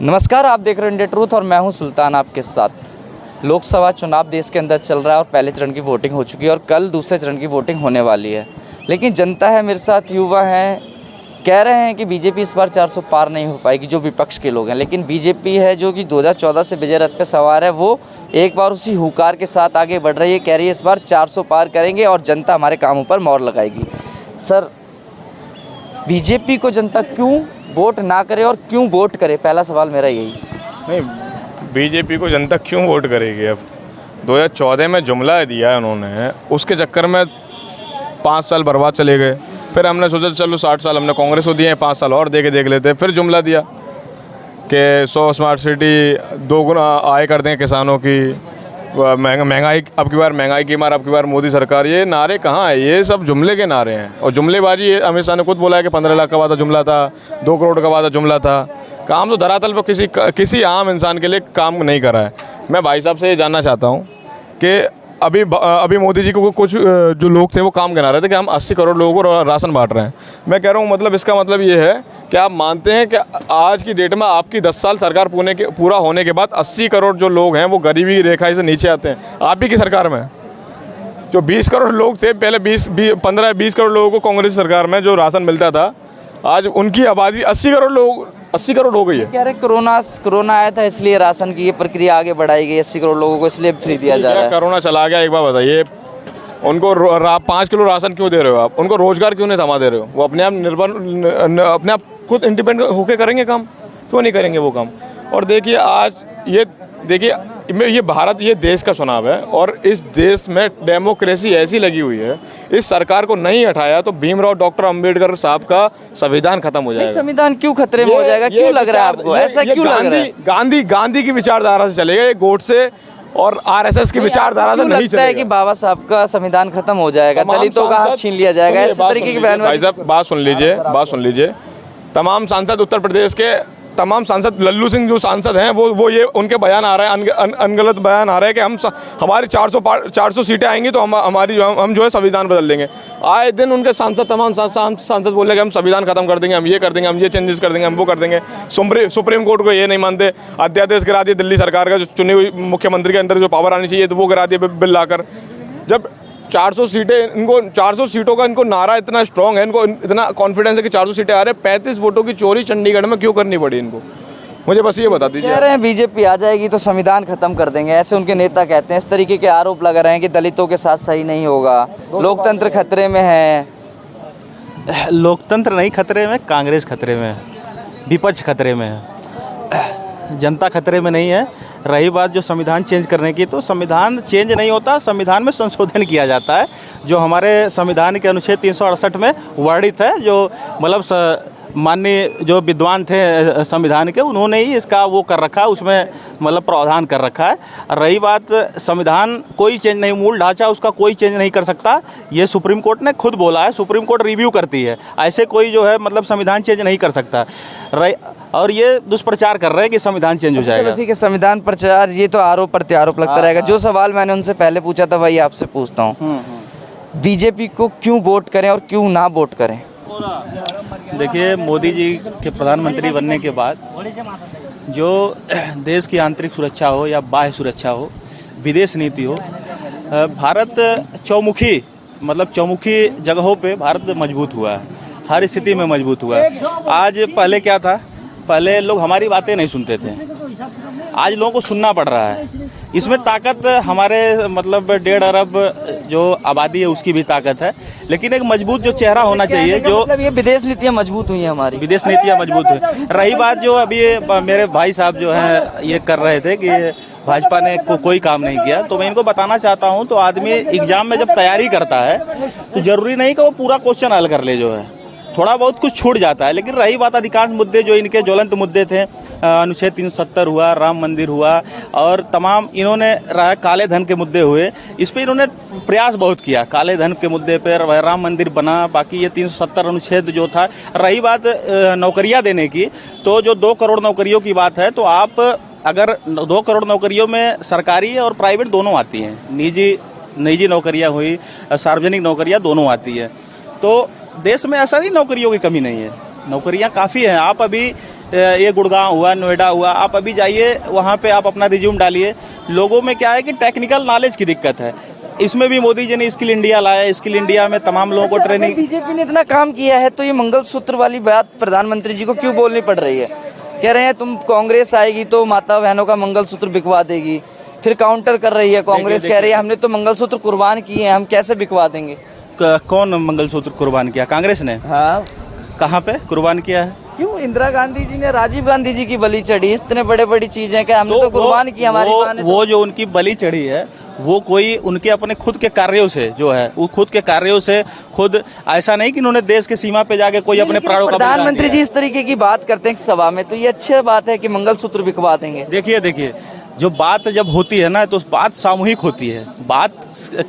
नमस्कार, आप देख रहे हैं इंडिया ट्रूथ और मैं हूं सुल्तान आपके साथ। लोकसभा चुनाव देश के अंदर चल रहा है और पहले चरण की वोटिंग हो चुकी है और कल दूसरे चरण की वोटिंग होने वाली है। लेकिन जनता है, मेरे साथ युवा हैं, कह रहे हैं कि बीजेपी इस बार 400 पार नहीं हो पाएगी, जो विपक्ष के लोग हैं। लेकिन बीजेपी है जो कि 2014 से विजय रथ पे सवार है, वो एक बार उसी हुंकार के साथ आगे बढ़ रही है, कह रही है इस बार 400 पार करेंगे और जनता हमारे कामों पर मोहर लगाएगी। सर, बीजेपी को जनता क्यों वोट ना करे और क्यों वोट करे, पहला सवाल मेरा यही। नहीं, बीजेपी को जनता क्यों वोट करेगी? अब 2014 में जुमला दिया है उन्होंने, उसके चक्कर में 5 साल बर्बाद चले गए। फिर हमने सोचा चलो 60 साल हमने कांग्रेस को दिए हैं, 5 साल और देख लेते। फिर जुमला दिया कि 100 स्मार्ट सिटी 2 गुना आय कर देंगे किसानों की, महंगाई अब की बार महंगाई की मार, अब की बार मोदी सरकार। ये नारे कहाँ है? ये सब जुमले के नारे हैं और जुमलेबाजी। अमित शाह ने खुद बोला है कि 15 लाख का वादा जुमला था, 2 करोड़ का वादा जुमला था। काम तो धरातल पर किसी आम इंसान के लिए काम नहीं करा है। मैं भाई साहब से ये जानना चाहता हूँ कि अभी मोदी जी को कुछ जो लोग थे वो काम गिना रहे थे कि हम 80 करोड़ लोगों को राशन बांट रहे हैं। मैं कह रहा हूँ मतलब इसका मतलब ये है कि आप मानते हैं कि आज की डेट में आपकी 10 साल सरकार पूरा होने के बाद 80 करोड़ जो लोग हैं वो गरीबी रेखा से नीचे आते हैं आप ही की सरकार में। जो 20 करोड़ लोग थे पहले, 15-20 करोड़ लोगों को कांग्रेस सरकार में जो राशन मिलता था, आज उनकी आबादी 80 करोड़ हो गई है। कह रहे कोरोना आया था इसलिए राशन की ये प्रक्रिया आगे बढ़ाई गई, 80 करोड़ लोगों को इसलिए फ्री दिया जा रहा है। कोरोना चला गया, एक बार बताइए, उनको 5 किलो राशन क्यों दे रहे हो आप? उनको रोजगार क्यों नहीं थमा दे रहे हो? वो अपने आप खुद इंडिपेंडेंट होके करेंगे काम, क्यों नहीं करेंगे वो काम? और देखिए आज ये भारत, ये देश का चुनाव है और इस देश में डेमोक्रेसी ऐसी लगी हुई है, इस सरकार को नहीं हटाया तो भीमराव डॉक्टर अंबेडकर साहब का संविधान खत्म हो जाएगा। संविधान क्यों खतरे में हो जाएगा? क्यों लग रहा है आपको ऐसा? क्यों लग रहा है? गांधी की विचारधारा से चलेगा, ये गोडसे और आरएसएस की विचारधारा से नहीं चलेगा। है कि बाबा साहब का संविधान खत्म हो जाएगा, दलितों का हाथ छीन लिया जाएगा, इस तरीके की बयान। भाई साहब बात सुन लीजिए। तमाम सांसद, उत्तर प्रदेश के तमाम सांसद, लल्लू सिंह जो सांसद हैं वो ये उनके बयान आ रहे हैं, अनगलत बयान आ रहे हैं कि हमारी 400 सीटें आएंगी तो हम जो है संविधान बदल देंगे। आए दिन उनके तमाम सांसद बोल रहे कि हम संविधान खत्म कर देंगे, हम ये कर देंगे, हम ये चेंजेस कर देंगे, हम वो कर देंगे। सुप्रीम कोर्ट को ये नहीं मानते, अध्यादेश गिरा दिए दिल्ली सरकार का, जो चुनी हुई मुख्यमंत्री के अंदर जो पावर आनी चाहिए तो वो गिरा दिए बिल लाकर। जब 400 सीटों का इनको नारा इतना स्ट्रांग है, इनको इतना कॉन्फिडेंस है कि 400 सीटें आ रहे हैं, 35 वोटों की चोरी चंडीगढ़ में क्यों करनी पड़ी इनको? मुझे बस ये बता दीजिए। कह रहे हैं बीजेपी आ जाएगी तो संविधान खत्म कर देंगे, ऐसे उनके नेता कहते हैं। इस तरीके के आरोप लगा रहे हैं कि दलितों के साथ सही नहीं होगा, लोकतंत्र खतरे में है। लोकतंत्र नहीं खतरे में, कांग्रेस खतरे में है, विपक्ष खतरे में है, जनता खतरे में नहीं है। रही बात जो संविधान चेंज करने की, तो संविधान चेंज नहीं होता, संविधान में संशोधन किया जाता है, जो हमारे संविधान के अनुच्छेद 368 में वर्णित है। जो मतलब माननीय जो विद्वान थे संविधान के, उन्होंने ही इसका वो कर रखा है, उसमें मतलब प्रावधान कर रखा है। रही बात संविधान कोई चेंज नहीं, मूल ढांचा उसका कोई चेंज नहीं कर सकता, ये सुप्रीम कोर्ट ने खुद बोला है। सुप्रीम कोर्ट रिव्यू करती है, ऐसे कोई जो है मतलब संविधान चेंज नहीं कर सकता। और ये दुष्प्रचार कर रहे हैं कि संविधान चेंज हो जाएगा। ठीक है, संविधान प्रचार, ये तो आरोप प्रत्यारोप लगता रहेगा। जो सवाल मैंने उनसे पहले पूछा था वही आपसे पूछता हूँ, बीजेपी को क्यों वोट करें और क्यों ना वोट करें? देखिए, मोदी जी के प्रधानमंत्री बनने के बाद जो देश की आंतरिक सुरक्षा हो या बाह्य सुरक्षा हो, विदेश नीति हो, भारत चौमुखी जगहों पे भारत मजबूत हुआ है, हर स्थिति में मजबूत हुआ है। आज पहले क्या था, पहले लोग हमारी बातें नहीं सुनते थे, आज लोगों को सुनना पड़ रहा है। इसमें ताकत हमारे मतलब 1.5 अरब जो आबादी है उसकी भी ताकत है, लेकिन एक मजबूत जो चेहरा होना चाहिए। जो मतलब ये विदेश नीतियाँ मजबूत हुई हैं, हमारी विदेश नीतियाँ मजबूत है। रही बात जो अभी मेरे भाई साहब जो हैं ये कर रहे थे कि भाजपा ने कोई काम नहीं किया, तो मैं इनको बताना चाहता हूँ, तो आदमी एग्जाम में जब तैयारी करता है तो जरूरी नहीं कि वो पूरा क्वेश्चन हल कर ले, जो है थोड़ा बहुत कुछ छूट जाता है। लेकिन रही बात अधिकांश मुद्दे जो इनके ज्वलंत मुद्दे थे, अनुच्छेद 370 हुआ, राम मंदिर हुआ और तमाम इन्होंने काले धन के मुद्दे हुए, इस पर इन्होंने प्रयास बहुत किया। काले धन के मुद्दे पर राम मंदिर बना, बाकी ये 370 अनुच्छेद जो था। रही बात नौकरियां देने की, तो जो 2 करोड़ नौकरियों की बात है, तो आप अगर 2 करोड़ नौकरियों में सरकारी और प्राइवेट दोनों आती हैं, निजी नौकरियाँ हुई, सार्वजनिक नौकरियाँ दोनों आती है। तो देश में ऐसा नहीं नौकरियों की कमी नहीं है, नौकरियां काफ़ी हैं। आप अभी ये गुड़गांव हुआ, नोएडा हुआ, आप अभी जाइए वहाँ पे आप अपना रिज्यूम डालिए। लोगों में क्या है कि टेक्निकल नॉलेज की दिक्कत है। इसमें भी मोदी जी ने स्किल इंडिया लाया, स्किल इंडिया में तमाम लोगों को ट्रेनिंग। बीजेपी ने इतना काम किया है तो ये मंगलसूत्र वाली बात प्रधानमंत्री जी को क्यों बोलनी पड़ रही है? कह रहे हैं तुम कांग्रेस आएगी तो माता बहनों का मंगलसूत्र बिकवा देगी, फिर काउंटर कर रही है कांग्रेस, कह रही है हमने तो मंगलसूत्र कुर्बान किए हैं, हम कैसे बिकवा देंगे? कौन मंगलसूत्र कुर्बान किया? कांग्रेस ने? हाँ, कहाँ पे कुर्बान किया है? क्यों? इंदिरा गांधी जी ने राजीव गांधी जी की बलि चढ़ी, इतने बड़े बड़ी चीजें कि हमने तो कुर्बान की, हमारी माँ ने वो जो उनकी बलि चढ़ी है वो कोई उनके अपने खुद के कार्यों से जो है, वो खुद के कार्यों से, खुद ऐसा नहीं कि उन्होंने देश के सीमा पे जाके कोई अपने प्राणों का बलिदान प्रधानमंत्री दिया। जी इस तरीके की बात करते हैं सभा में, तो ये अच्छी बात है कि मंगलसूत्र बिकवा देंगे। देखिए जो बात जब होती है ना तो बात सामूहिक होती है। बात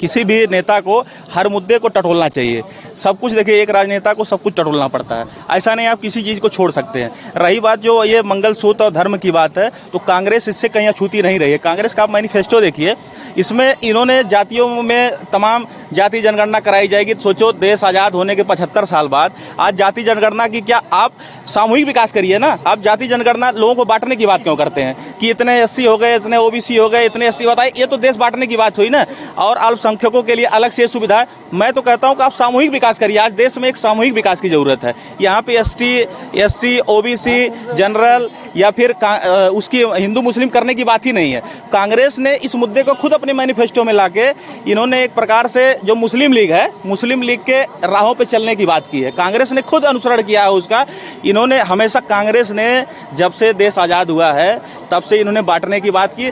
किसी भी नेता को हर मुद्दे को टटोलना चाहिए। सब कुछ देखिए, एक राजनेता को सब कुछ टटोलना पड़ता है, ऐसा नहीं आप किसी चीज़ को छोड़ सकते हैं। रही बात जो ये मंगलसूत्र और धर्म की बात है, तो कांग्रेस इससे कहीं अछूती नहीं रही है। कांग्रेस का आप मैनिफेस्टो देखिए, इसमें इन्होंने जातियों में तमाम जाति जनगणना कराई जाएगी। सोचो, देश आज़ाद होने के 75 साल बाद आज जाति जनगणना की क्या आप सामूहिक विकास करिए ना। आप जाति जनगणना लोगों को बांटने की बात क्यों करते हैं कि इतने एससी हो गए, इतने ओबीसी हो गए, इतने एसटी बताए? ये तो देश बांटने की बात हुई ना। और अल्पसंख्यकों के लिए अलग से सुविधा है। मैं तो कहता हूँ कि आप सामूहिक विकास करिए। आज देश में एक सामूहिक विकास की जरूरत है। यहाँ पे एसटी, एससी, ओबीसी, जनरल या फिर उसकी हिंदू मुस्लिम करने की बात ही नहीं है। कांग्रेस ने इस मुद्दे को खुद अपने मैनिफेस्टो में लाके इन्होंने एक प्रकार से जो मुस्लिम लीग है, मुस्लिम लीग के राहों पे चलने की बात की है। कांग्रेस ने खुद अनुसरण किया है उसका। इन्होंने हमेशा, कांग्रेस ने जब से देश आज़ाद हुआ है तब से इन्होंने बांटने की बात की।